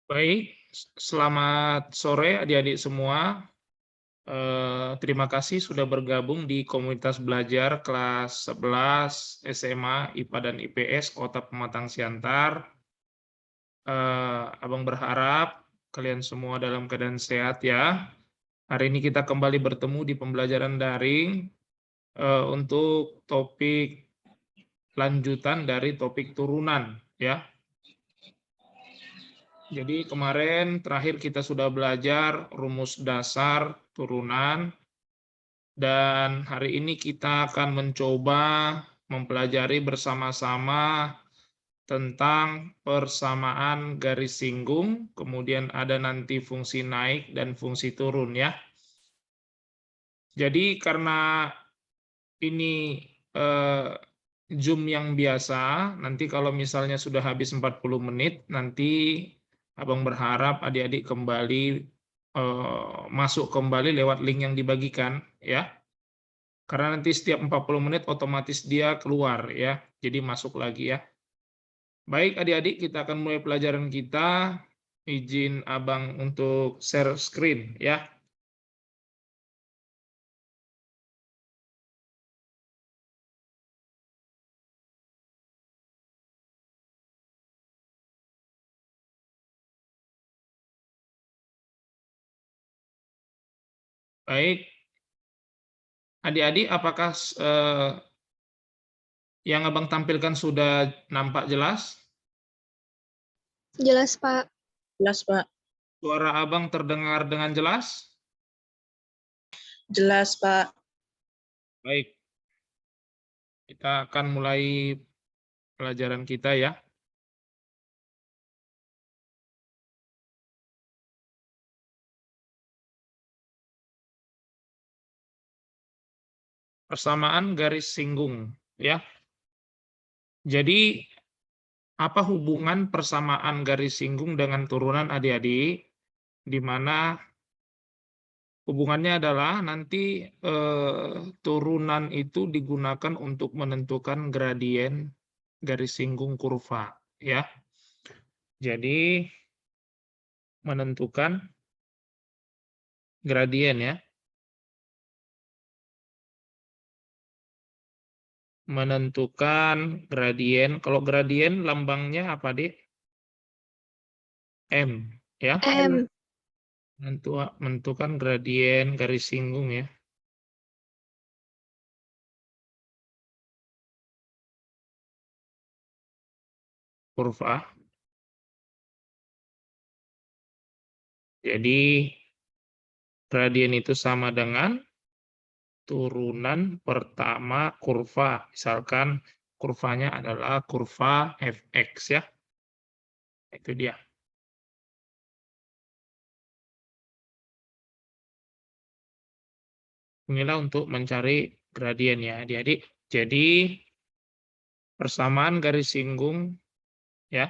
Baik, selamat sore adik-adik semua. Terima kasih sudah bergabung di komunitas belajar kelas 11 SMA IPA dan IPS Kota Pematang Siantar. Abang berharap kalian semua dalam keadaan sehat ya. Hari ini kita kembali bertemu di pembelajaran daring untuk topik lanjutan dari topik turunan ya. Jadi kemarin terakhir kita sudah belajar rumus dasar turunan, dan hari ini kita akan mencoba mempelajari bersama-sama tentang persamaan garis singgung, kemudian ada nanti fungsi naik dan fungsi turun ya. Jadi karena ini Zoom yang biasa, nanti kalau misalnya sudah habis 40 menit, nanti Abang berharap adik-adik kembali masuk kembali lewat link yang dibagikan ya. Karena nanti setiap 40 menit otomatis dia keluar ya. Jadi masuk lagi ya. Baik adik-adik, kita akan mulai pelajaran kita. Izin Abang untuk share screen ya. Baik. Adik-adik, apakah yang Abang tampilkan sudah nampak jelas? Jelas, Pak. Jelas, Pak. Suara Abang terdengar dengan jelas? Jelas, Pak. Baik. Kita akan mulai pelajaran kita ya. Persamaan garis singgung ya. Jadi apa hubungan persamaan garis singgung dengan turunan adik-adik? Di mana hubungannya adalah nanti turunan itu digunakan untuk menentukan gradien garis singgung kurva ya. Jadi menentukan gradien ya. Menentukan gradien. Kalau gradien lambangnya apa, Dik? M ya. M. Menentukan gradien garis singgung ya. Kurva. Jadi gradien itu sama dengan turunan pertama kurva. Misalkan kurvanya adalah kurva fx ya. Itu dia. Inilah untuk mencari gradien ya, adik-adik. Jadi persamaan garis singgung ya.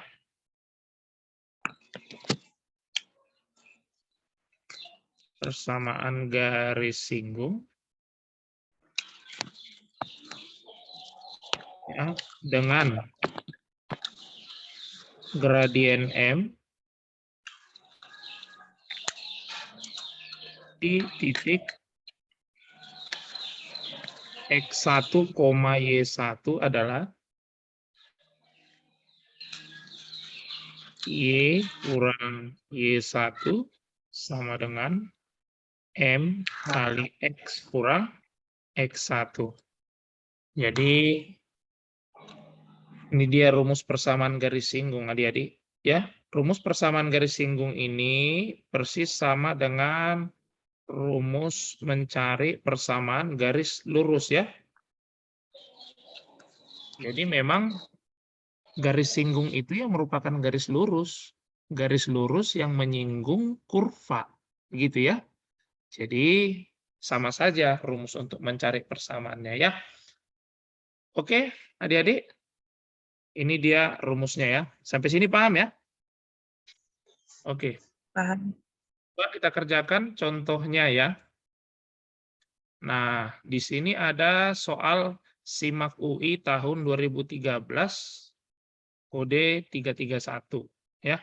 Persamaan garis singgung ya, dengan gradien M di titik X1, Y1 adalah Y kurang Y1 sama dengan M kali X kurang X1. Jadi ini dia rumus persamaan garis singgung adik-adik ya. Rumus persamaan garis singgung ini persis sama dengan rumus mencari persamaan garis lurus ya. Jadi memang garis singgung itu yang merupakan garis lurus yang menyinggung kurva, gitu ya. Jadi sama saja rumus untuk mencari persamaannya ya. Oke, adik-adik, ini dia rumusnya ya. Sampai sini paham ya? Oke. Paham. Coba kita kerjakan contohnya ya. Nah, di sini ada soal SIMAK UI tahun 2013, kode 331 ya.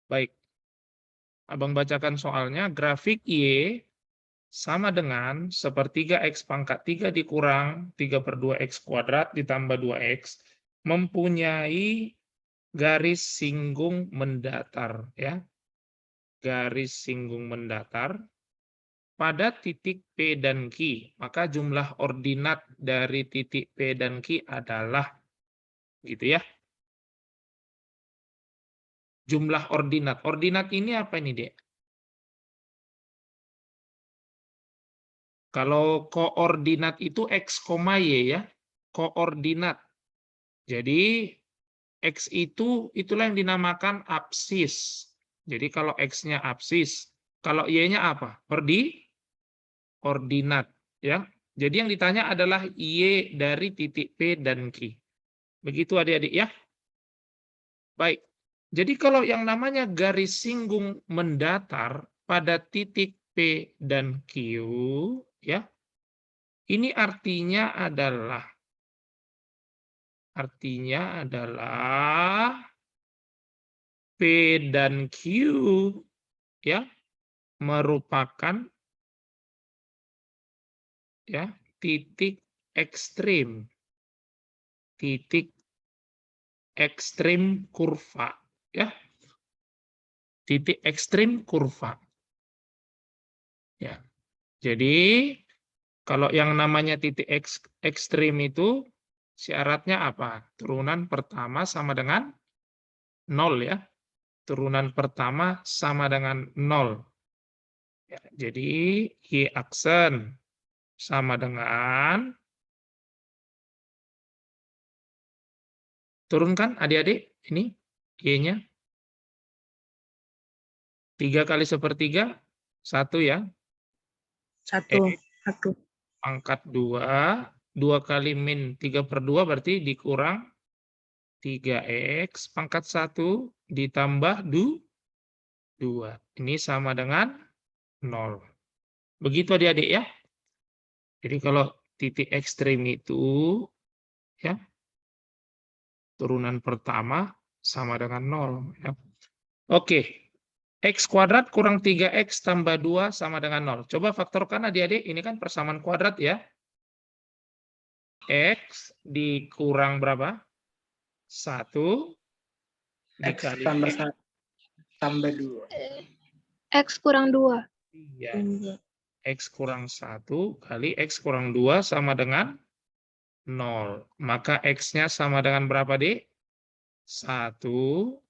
Baik. Abang bacakan soalnya, grafik Y sama dengan sepertiga X pangkat 3 dikurang 3/2 X kuadrat ditambah 2X mempunyai garis singgung mendatar, ya. Garis singgung mendatar pada titik P dan Q. Maka jumlah ordinat dari titik P dan Q adalah, gitu ya. Jumlah ordinat. Ordinat ini apa ini, Dek? Kalau koordinat itu X, Y ya. Koordinat. Jadi X itu itulah yang dinamakan apsis. Jadi kalau X-nya apsis, kalau Y-nya apa? Ordinat, ya. Jadi yang ditanya adalah Y dari titik P dan Q. Begitu adik-adik ya. Baik. Jadi kalau yang namanya garis singgung mendatar pada titik P dan Q, ya. Ini artinya adalah P dan Q, ya, merupakan, ya, titik ekstrim kurva, ya. Titik ekstrim kurva. Ya. Jadi kalau yang namanya titik ekstrim itu syaratnya apa? Turunan pertama sama dengan 0 ya. Turunan pertama sama dengan 0. Ya, jadi Y aksen sama dengan, turunkan adik-adik, ini Y-nya 3 kali sepertiga, 1 ya. Satu. Pangkat 2, 2 kali min 3/2 berarti dikurang 3X pangkat 1 ditambah 2. Ini sama dengan 0. Begitu adik-adik ya. Jadi kalau titik ekstrim itu, ya, turunan pertama sama dengan 0. Ya. Oke. X kuadrat kurang 3X tambah 2 sama dengan 0. Coba faktorkan adik-adik, ini kan persamaan kuadrat ya. X dikurang berapa? 1 dikali X tambah 2. X kurang 2. Iya. X kurang 1 kali X kurang 2 sama dengan 0. Maka X-nya sama dengan berapa, Dik? 1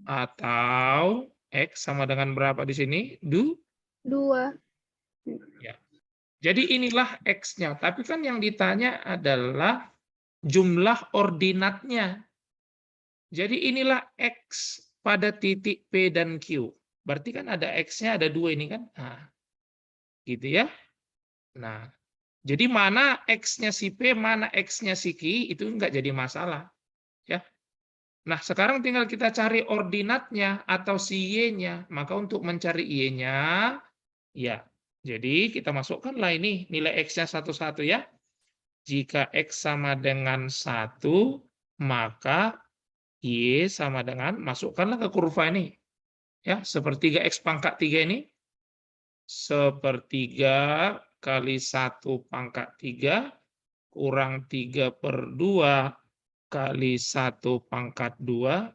atau X sama dengan berapa di sini? 2. Ya. Jadi inilah X-nya. Tapi kan yang ditanya adalah jumlah ordinatnya. Jadi inilah X pada titik P dan Q. Berarti kan ada X-nya ada 2 ini kan? Nah, gitu ya. Nah, jadi mana X-nya si P, mana X-nya si Q, itu enggak jadi masalah. Ya. Nah, sekarang tinggal kita cari ordinatnya atau si Y-nya. Maka untuk mencari Y-nya, ya, jadi kita masukkanlah ini nilai X-nya satu-satu ya. Jika X sama dengan 1, maka Y sama dengan, masukkanlah ke kurva ini. Ya, sepertiga X pangkat 3 ini. Sepertiga kali 1 pangkat 3 kurang 3/2 kali 1 pangkat 2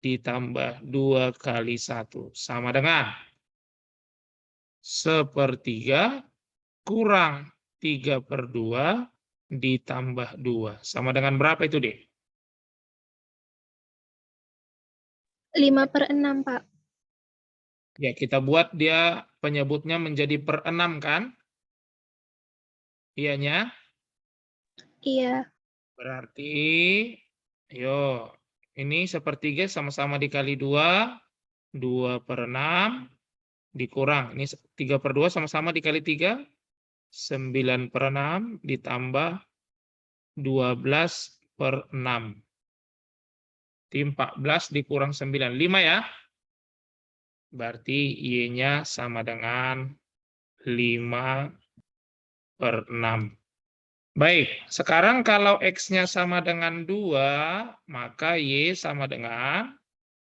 ditambah 2 kali 1 sama dengan sepertiga kurang 3/2 ditambah 2 sama dengan berapa itu, Dek? 5/6, Pak. Ya, kita buat dia penyebutnya menjadi per 6 kan? Iyanya? Iya. Berarti, yo, ini sepertiga sama-sama dikali 2, 2/6 dikurang. Ini 3/2 sama-sama dikali 3, 9/6 ditambah 12/6. 14 dikurang 9, 5 ya. Berarti Y-nya sama dengan 5/6. Baik, sekarang kalau X-nya sama dengan 2, maka Y sama dengan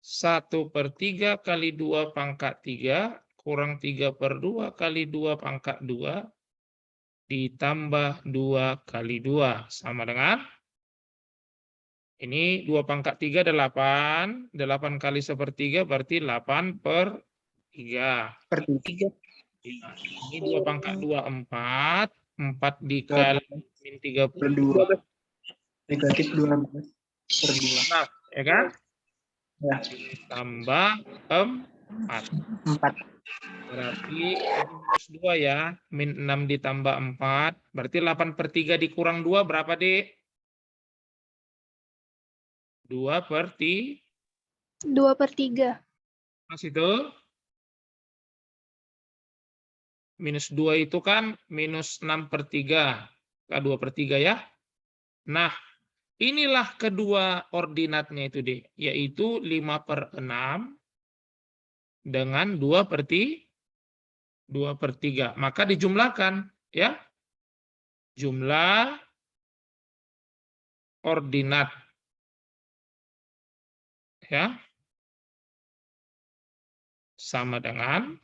1/3 kali 2 pangkat 3 kurang 3/2 kali 2 pangkat 2 ditambah 2 kali 2 sama dengan ini 2 pangkat 3 8, 8 kali 1/3 berarti 8/3. Per 3. Ya, ini 2 pangkat 2 4, 4 dikali min 30 Per 2. Negatif 12/2. nah, ya kan? Ya. Ditambah 4. 4. Berarti ini minus 2 ya. Min 6 ditambah 4. Berarti 8/3 dikurang 2 berapa, Dek? 2/3. 2/3. Mas itu? Minus 2 itu kan minus 6/3. 2/3 ya. Nah, inilah kedua ordinatnya itu, Dek. Yaitu 5/6 dengan 2/3. Maka dijumlahkan ya. Jumlah ordinat ya sama dengan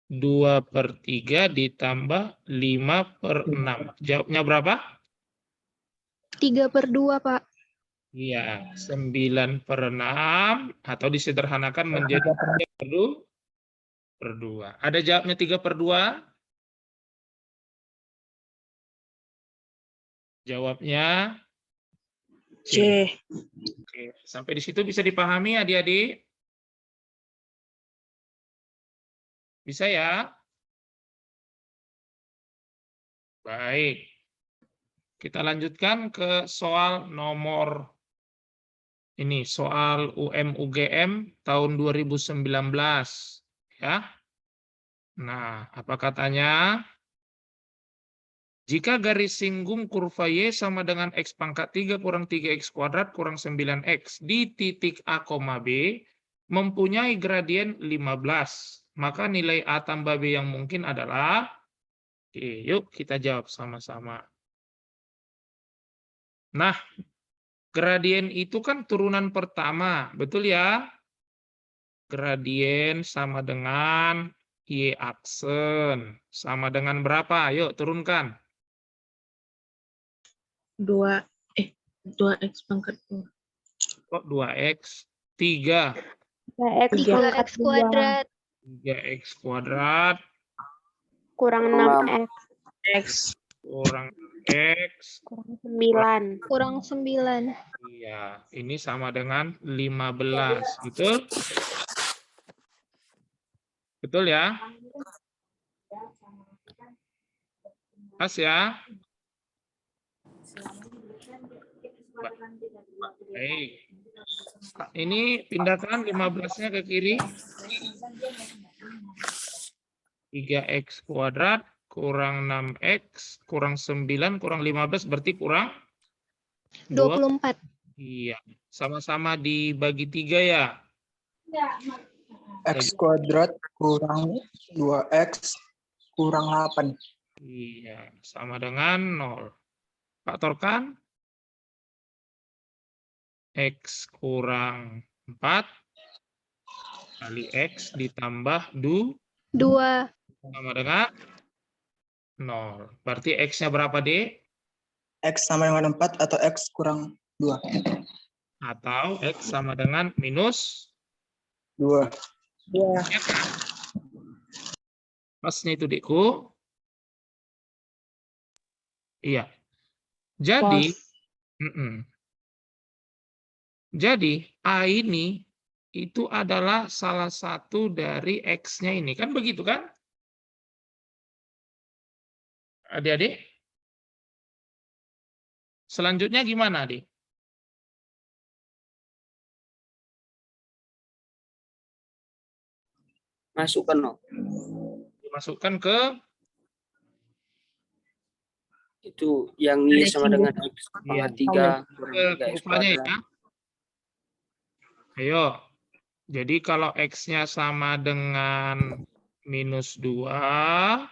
2/3 ditambah 5/6. Jawabnya berapa? 3/2, Pak. Iya, 9/6 atau disederhanakan menjadi 3/2. Ada jawabnya 3/2? Jawabnya C. C. Oke, sampai di situ bisa dipahami adik-adik? Bisa ya? Baik. Kita lanjutkan ke soal nomor ini, soal UM-UGM tahun 2019 ya. Nah, apa katanya? Jika garis singgung kurva Y sama dengan X pangkat 3 kurang 3X kuadrat kurang 9X di titik A, B mempunyai gradien 15, maka nilai A tambah B yang mungkin adalah, oke, yuk kita jawab sama-sama. Nah, gradien itu kan turunan pertama, betul ya? Gradien sama dengan Y aksen. Sama dengan berapa? Yuk turunkan. 2x pangkat 2. Kok 2X? 3. 3X kuadrat 3X kuadrat kurang 6x X. kurang X. kurang 9. Iya, ini sama dengan 15. Betul? Betul ya? Pas ya? Baik. Ini pindahkan 15-nya ke kiri. 3X kuadrat kurang 6X kurang 9 kurang 15 berarti kurang 24. Iya, sama-sama dibagi 3 ya. X kuadrat kurang 2x kurang 8. Iya, sama dengan 0. Faktorkan X kurang 4 kali X ditambah 2 2. sama dengan 0. Berarti X-nya berapa, D? X sama dengan 4 atau X kurang 2. Atau X sama dengan minus 2. ya kan? Pasnya itu, Dikku. Iya. Jadi, jadi A ini itu adalah salah satu dari X-nya ini. Kan begitu kan? Adik-adik? Selanjutnya gimana, Adik? Masukkan, no. Dimasukkan ke Itu yang Y sama dengan X pangkat 3 kurang ke 3X kurvanya kuadrat. ya. Ayo. Jadi kalau X-nya sama dengan minus 2,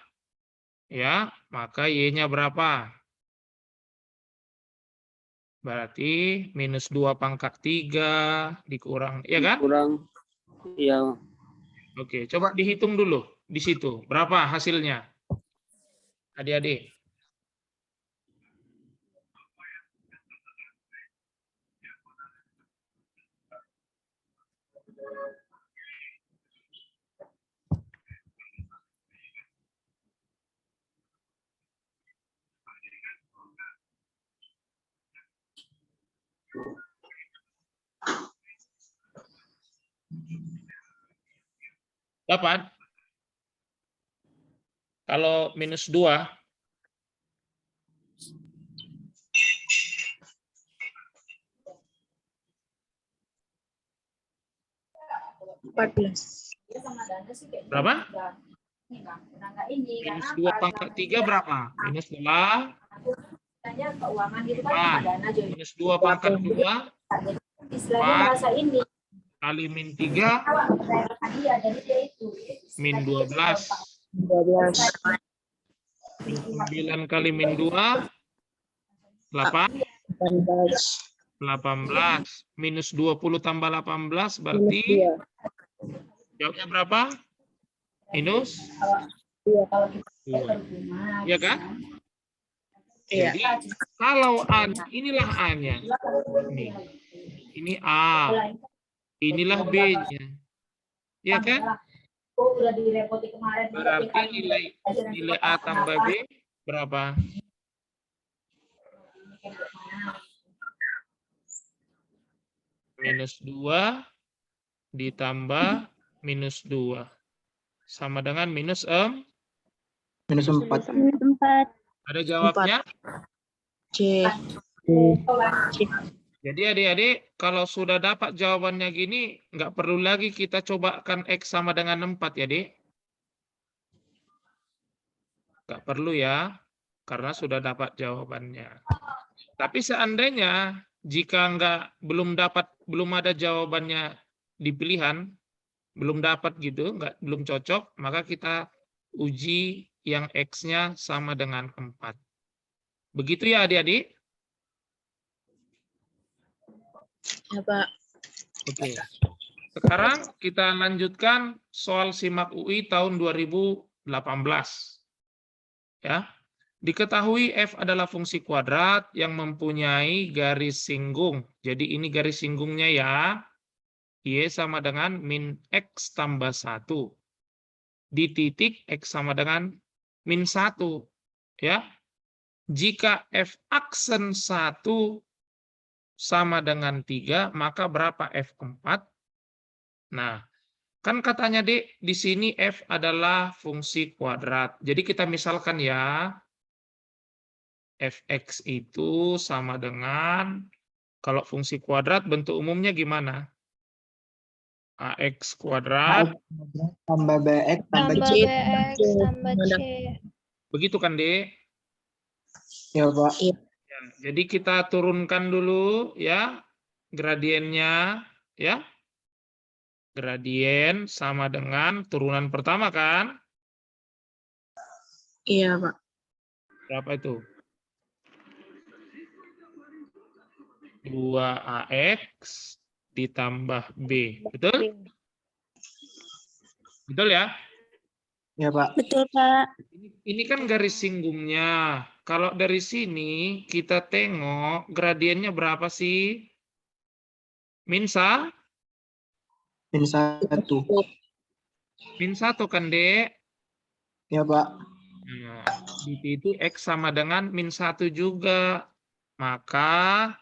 ya, maka Y-nya berapa? Berarti minus 2 pangkat 3 dikurang, ya kan? kurang ya Oke, coba dihitung dulu di situ. Berapa hasilnya? Adik-adik. Dapat? Kalau minus 2, berapa? Minus 2 pangkat 3 berapa? Minus 2, 4. Minus 2 pangkat 2, 4 kali min 3, min 12. 9 kali min 2, 8. 18. Minus 20 tambah 18 berarti jawabnya berapa? Minus 2. Ya kan? Iya. Jadi kalau A, inilah A-nya. Nih. Ini A. Inilah B-nya. Ya kan? Berarti nilai A tambah B berapa? Minus 2 ditambah minus 2. Sama dengan minus Minus 4. Ada jawabnya? C. Jadi adik-adik, kalau sudah dapat jawabannya gini, nggak perlu lagi kita cobakan X sama dengan 4 ya, Dik. Nggak perlu ya, karena sudah dapat jawabannya. Tapi seandainya jika belum ada jawabannya di pilihan, belum dapat gitu, belum cocok, maka kita uji yang X-nya sama dengan 4. Begitu ya adik-adik? Ya, Pak. Oke. Sekarang kita lanjutkan soal SIMAK UI tahun 2018. Ya. Diketahui F adalah fungsi kuadrat yang mempunyai garis singgung. Jadi ini garis singgungnya ya. Y sama dengan min X tambah 1. Di titik X sama dengan min 1. Ya. Jika F aksen 1 sama dengan 3, maka berapa F4? Nah, kan katanya di sini F adalah fungsi kuadrat. Jadi kita misalkan ya, Fx itu sama dengan, kalau fungsi kuadrat bentuk umumnya gimana? AX kuadrat. Tambah BX tambah Tambah C. BX tambah C. Begitu kan, Dek? Ya, Pak. Ya, jadi kita turunkan dulu ya gradiennya ya. Gradien sama dengan turunan pertama kan? Iya, Pak. Berapa itu? 2AX ditambah B. Betul? Betul ya? Ya, Pak. Betul, Pak. Ini kan garis singgungnya. Kalau dari sini kita tengok gradiennya berapa sih? Min 1? Min 1. Min 1 kan, Dek? Ya, Pak. Nah, itu X sama dengan min 1 juga. Maka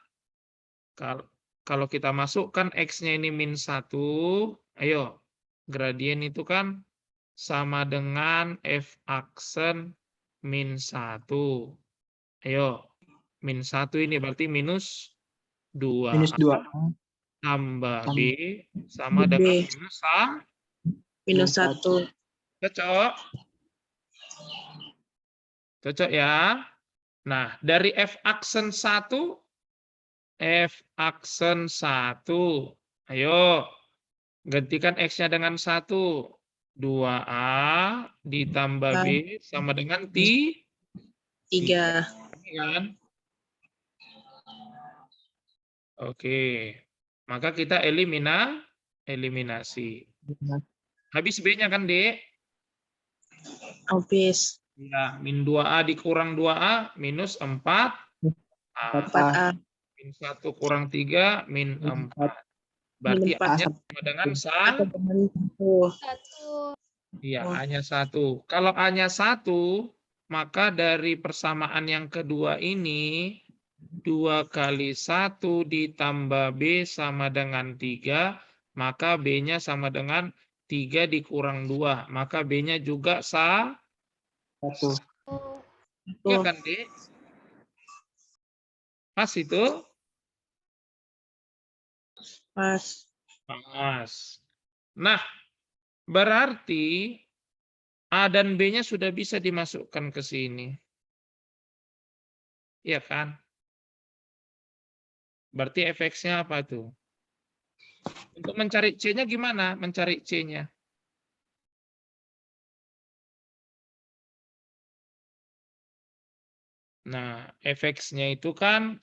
kalau kita masukkan X-nya ini min 1, ayo, gradien itu kan sama dengan F aksen min 1. Ayo, min 1 ini berarti minus 2. Minus 2. Tambah B sama dengan minus A. Minus 1. Cocok? Cocok ya? Nah, dari F aksen 1, F aksen 1. Ayo, gantikan X-nya dengan 1. 2A ditambah B sama dengan 3. 3. Kan? Oke. Maka kita eliminasi. Habis B-nya kan, Dek? Habis. Ya, min 2A dikurang 2A, minus 4A. 4A. Min 1 kurang 3, min 4. Berarti Min 4. A-nya sama dengan Atau dengan 1. 1. iya, A-nya 1. Kalau A-nya 1, maka dari persamaan yang kedua ini, 2 kali 1 ditambah B sama dengan 3, maka B-nya sama dengan 3 dikurang 2. Maka B-nya juga 1. Iya kan, Dek? Pas itu? Pas. Pas. Nah, berarti A dan B-nya sudah bisa dimasukkan ke sini. Iya kan? Berarti efeknya apa tuh? Untuk mencari C-nya gimana? Mencari C-nya. Nah, efeknya itu kan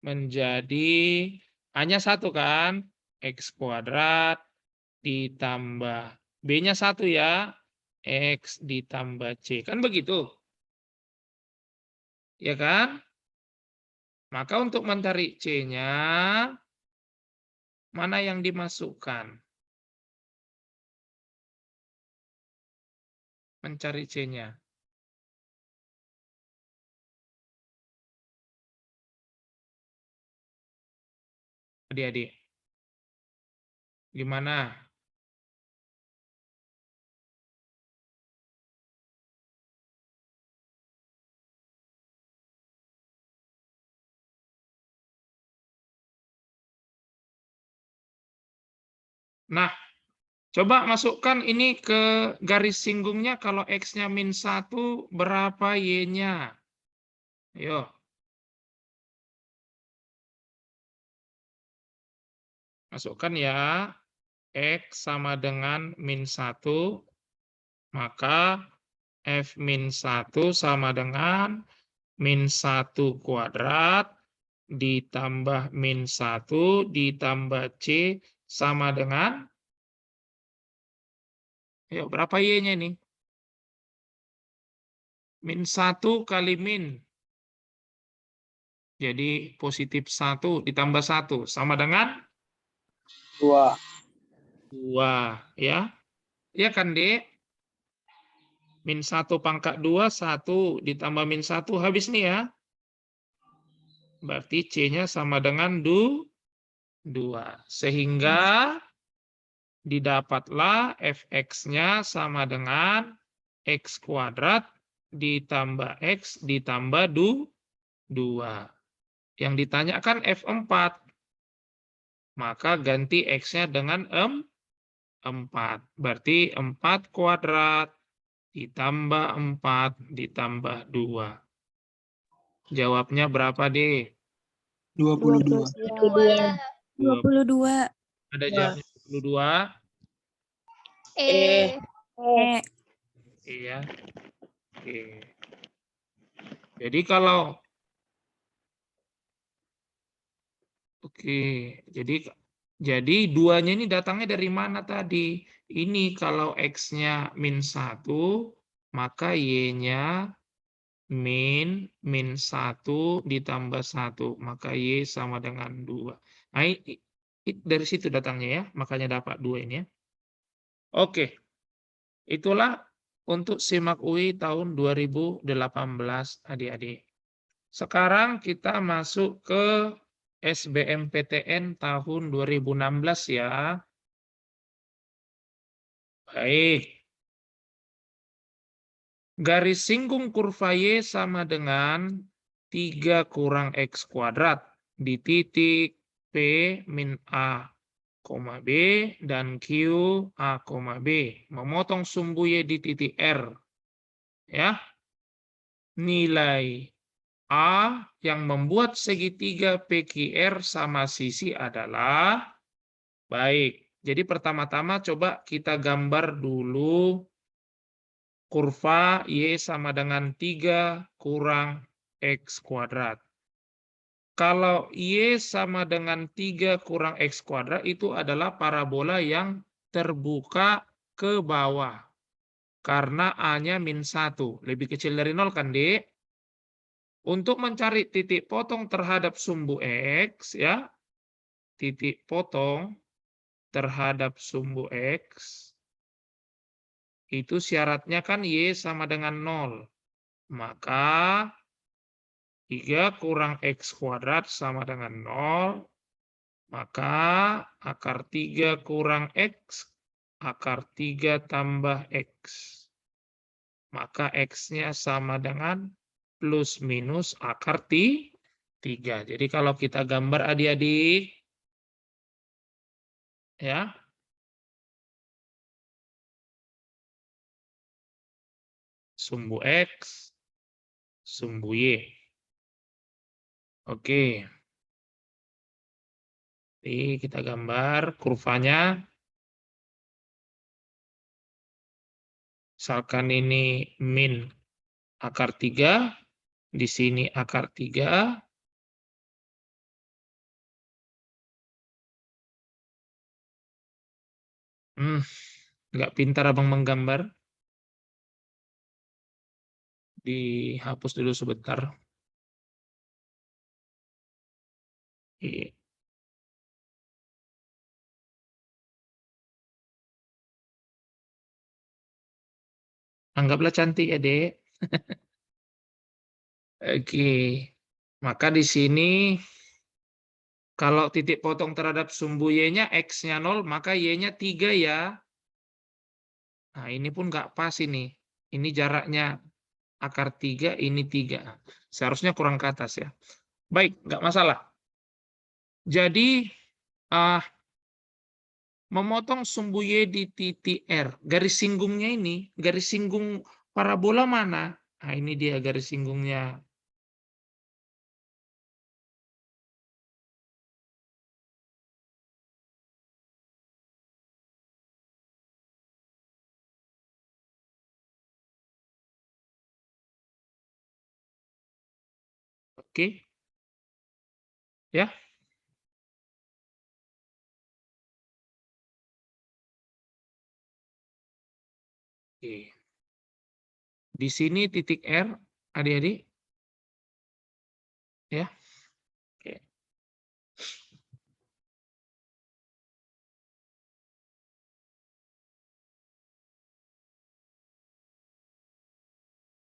menjadi A-nya 1 kan? X kuadrat ditambah B-nya 1 ya. X ditambah C. Kan begitu? Ya kan? Maka untuk mencari C-nya, mana yang dimasukkan? Mencari C-nya. Adik-adik. Gimana? Nah, coba masukkan ini ke garis singgungnya. Kalau X-nya min 1, berapa Y-nya? Ayo. Masukkan ya. X sama dengan min 1. Maka F min 1 sama dengan min 1 kuadrat ditambah min 1 ditambah C sama dengan, ayo berapa Y-nya ini? Min 1 kali min. Jadi positif 1 ditambah 1 sama dengan 2. 2. Ya. Ya kan, Dek? Min 1 pangkat 2, 1 ditambah min 1 habis nih ya. Berarti C-nya sama dengan 2. Sehingga didapatlah fx-nya sama dengan x kuadrat ditambah x ditambah 2. Yang ditanyakan F4. Maka ganti x-nya dengan 4. Berarti 4 kuadrat ditambah 4 ditambah 2. Jawabnya berapa, D? 22. 22. Ada jawabnya 22? Iya. Oke. Jadi kalau jadi 2-nya ini datangnya dari mana tadi? Ini kalau X-nya min 1, maka Y-nya min 1 ditambah 1. Maka Y sama dengan 2. Nah, dari situ datangnya ya. Makanya dapat 2 ini ya. Oke. Itulah untuk SIMAK UI tahun 2018 adik-adik. Sekarang kita masuk ke SBMPTN tahun 2016 ya. Baik. Garis singgung kurva Y sama dengan 3 kurang X kuadrat di titik P min A, B dan Q A, B. Memotong sumbu Y di titik R. Ya. Nilai A yang membuat segitiga PQR sama sisi adalah, baik, jadi pertama-tama coba kita gambar dulu kurva Y sama dengan 3 kurang X kuadrat. Kalau Y sama dengan 3 kurang X kuadrat itu adalah parabola yang terbuka ke bawah. Karena A-nya -1. Lebih kecil dari 0 kan, Dek? Untuk mencari titik potong terhadap sumbu X, ya, titik potong terhadap sumbu X, itu syaratnya kan Y sama dengan 0. Maka 3 kurang X kuadrat sama dengan 0. Maka akar 3 kurang X, akar 3 tambah X. Maka X-nya sama dengan plus minus akar 3. Jadi kalau kita gambar adik-adik, ya, sumbu X, sumbu Y. Oke. Jadi kita gambar kurvanya. Misalkan ini min akar 3, di sini akar 3. Nggak pintar abang menggambar. Dihapus dulu sebentar. Iya. Anggaplah cantik ya, Dek. Oke. Maka di sini kalau titik potong terhadap sumbu Y-nya X-nya 0, maka Y-nya 3 ya. Nah, ini pun nggak pas ini. Ini jaraknya akar 3, ini 3. Seharusnya kurang ke atas ya. Baik, nggak masalah. Jadi, memotong sumbu Y di titik R. Garis singgungnya ini, garis singgung parabola mana? Nah, ini dia garis singgungnya. Oke. Ya. Oke. Di sini titik R, adik-adik. Ya. Oke.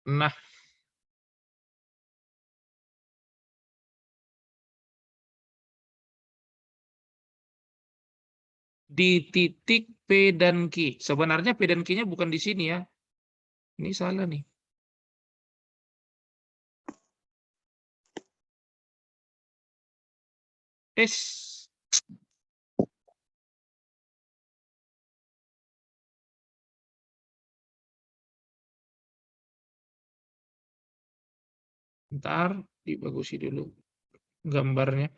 Nah, di titik P dan Q. Sebenarnya P dan Q-nya bukan di sini ya. Ini salah nih. Ntar dibagusi dulu gambarnya.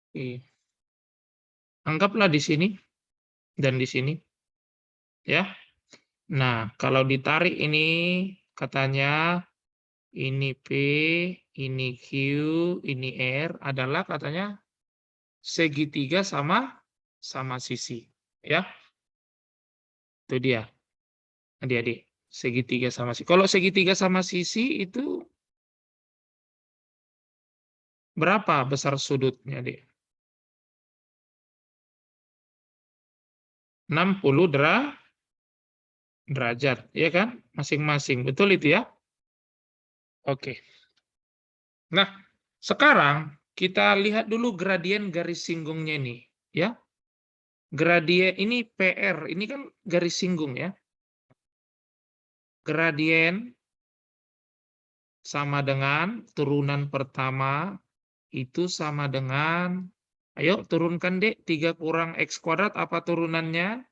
Oke. Anggaplah di sini dan di sini. Ya. Nah, kalau ditarik ini katanya ini P, ini Q, ini R adalah katanya segitiga sama sisi. Ya. Itu dia. Adik-adik, segitiga sama sisi. Kalau segitiga sama sisi itu berapa besar sudutnya, Dek? 60 derajat, ya kan? Masing-masing. Betul itu ya? Oke. Nah, sekarang kita lihat dulu gradien garis singgungnya ini, ya. Gradien ini PR, ini kan garis singgung ya. Gradien sama dengan turunan pertama itu sama dengan, ayo turunkan Dek, 3 kurang X kuadrat apa turunannya?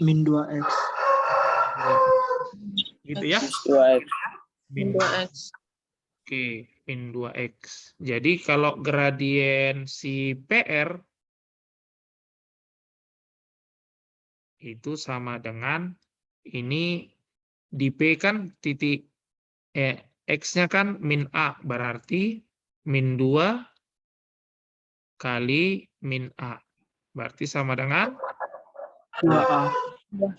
Min 2X. Gitu ya. Plus 2X. Min 2X. Oke, min 2X. Jadi kalau gradien si PR itu sama dengan ini di P kan titik X-nya kan min A, berarti min 2 kali min A. Berarti sama dengan 2A.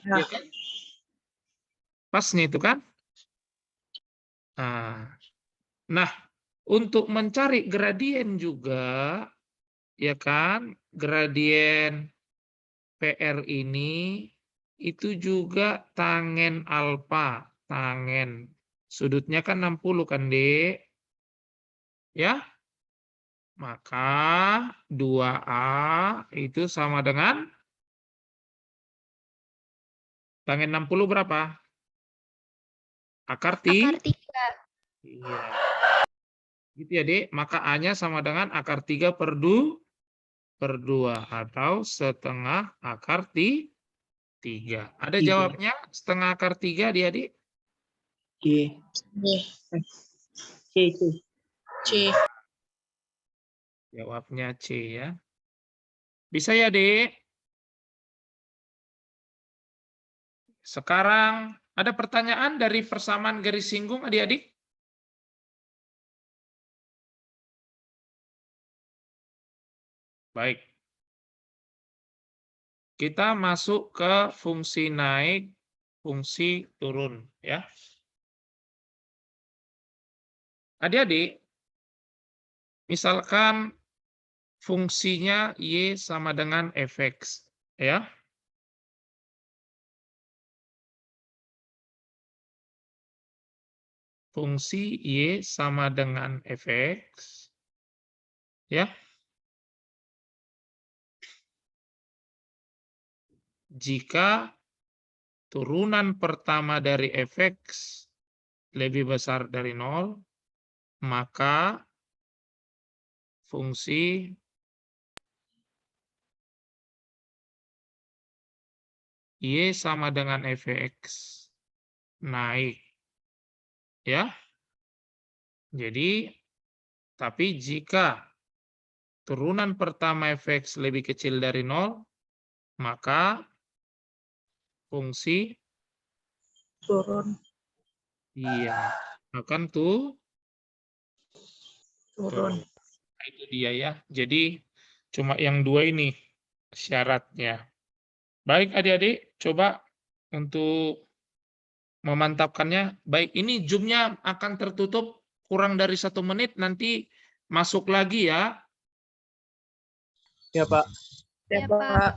ya kan? Pas nih itu kan? Nah, untuk mencari gradien juga, ya kan, gradien PR ini itu juga tangen alfa, tangen. Sudutnya kan 60 kan, Dek? Ya? Maka 2A itu sama dengan tangen 60 berapa? Akar Akar 3. Iya. Gitu ya, Dek. Maka A-nya sama dengan akar 3 per 2 atau setengah akar 3. Ada 3. jawabnya setengah akar 3, Adik? C. C. C. Jawabnya C ya. Bisa ya, Dek? Sekarang ada pertanyaan dari persamaan garis singgung, adik-adik? Baik. Kita masuk ke fungsi naik, fungsi turun, ya. Adik-adik, misalkan fungsinya Y sama dengan fx, ya. Fungsi Y sama dengan fx, ya. Jika turunan pertama dari fx lebih besar dari 0, maka fungsi Y sama dengan fx naik. Ya. Jadi, tapi jika turunan pertama fx lebih kecil dari 0, maka fungsi Turun. iya akan Turun. turun. Nah, itu dia ya. Jadi cuma yang dua ini syaratnya. Baik adik-adik, coba untuk memantapkannya. Baik, ini Zoom-nya akan tertutup kurang dari 1 menit, nanti masuk lagi ya. Ya, Pak. Ya, Ya, Pak.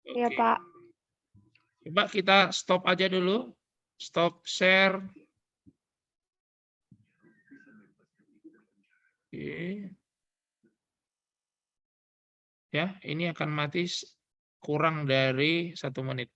Ya, Oke. Pak. Coba kita stop aja dulu. Stop share. Oke. Ya, ini akan mati kurang dari 1 menit.